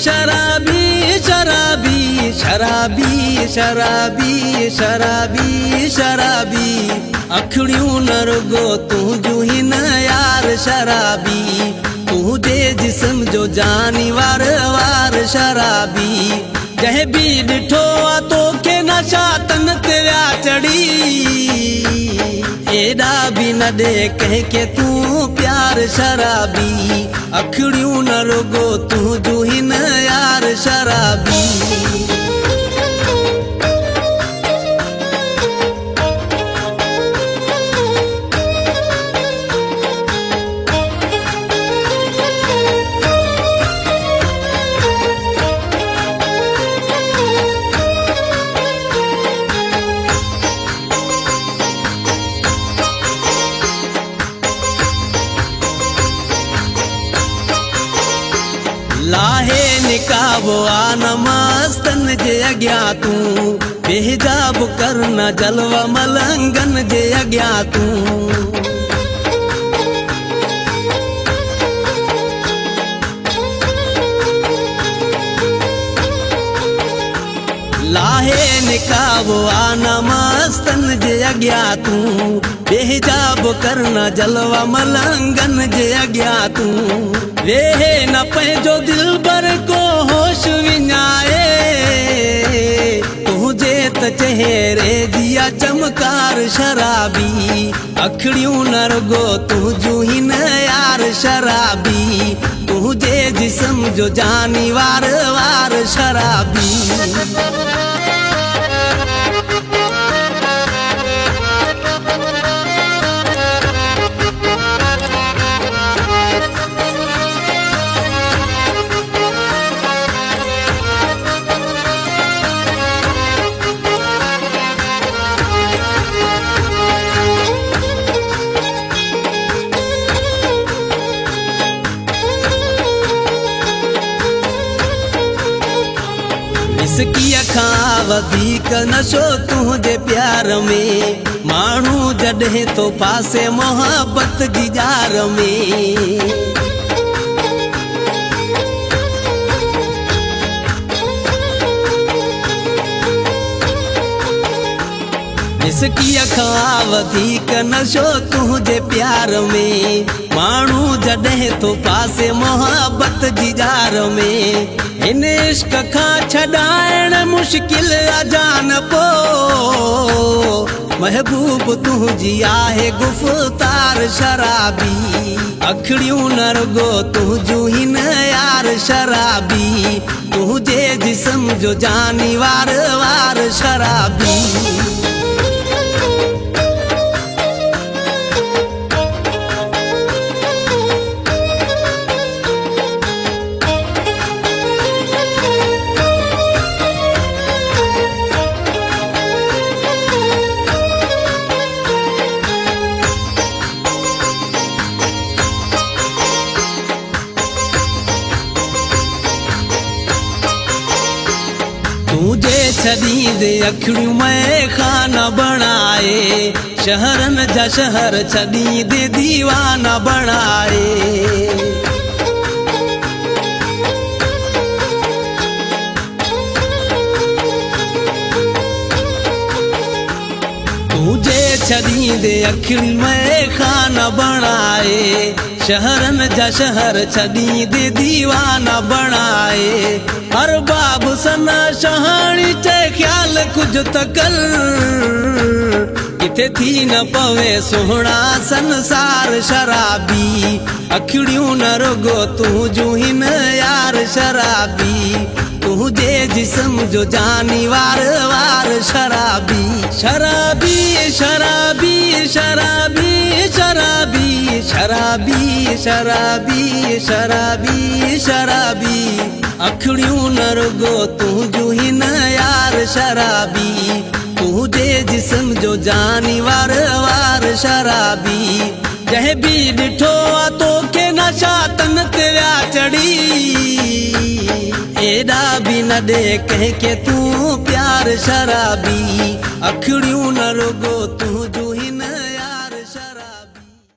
शराबी शराबी शराबी शराबी शराबी शराबी अखड़ियूं न रुगो तुझू ही न यार शराबी तुझे जिस्म जो जानी वार वार शराबी जह भी डिठो आ तो के नशा तन ते व्या चढ़ी एड़ा भी न दे कह के तू प्यार शराबी अखड़ियूं न रुगो तुझू ही न यार शराबी लाहे निकाबो आ नमस्तन जे अग्या तू बेहिजाब करना जलवा मलंगन जे अग्या तू लाहे निकाबो आ नमस्तन जे अग्या तू बेहिजाब करना जलवा मलंगन जे अग्या तू वेहे न पंहिंजो दिल भर को होश विञाए तुझे त चेहरे दिया चमकार शराबी अखड़ियूं न रुगो तुझू ही न यार शराबी तुझे जिस्म जो जानी वार वार शराबी इसकी अखां वधीक नशो तुझे प्यार में माण्हू जॾहिं तो पासे मोहब्बत जी जार में इसकी अखां वधीक नशो तुझे प्यार में माण्हू जॾहिं तो पासे मोहब्बत जी जार में इन इश्क खां छॾाइण मुश्किल अजान पो महबूब तुझी आहे गुफ़्तार शराबी अखड़ियूं न रुगो तुझू ही न यार शराबी तुझे जिस्म जो जानी वार वार शराबी तुझे छदी दे अखड़ियूं मैं खाना बनाए शहरन जा शहर छदी दे दीवाना बनाए तुझे छदी दे अखड़ी मैं खाना बनाए शहरन जा शहर छदी दे दीवाना बनाए हर बाब सना शहाणी चे ख्याल कुछ तकल किथे थी न पवे सोहना संसार शराबी अखड़ियूं न रुगो तुझू ही न यार शराबी तुझे जिस्म जो जानी वार वार शराबी शराबी शराबी शराबी शराबी शराबी शराबी शराबी शराबी अखड़ियूं न रुगो तुझू ही न यार शराबी तुझे जिस्म जो जानी वार वार शराबी जह भी डिठो आ तो के नशा तन ते व्या चढ़ी एड़ा भी न दे कह के तू प्यार शराबी अखड़ियूं न रुगो तू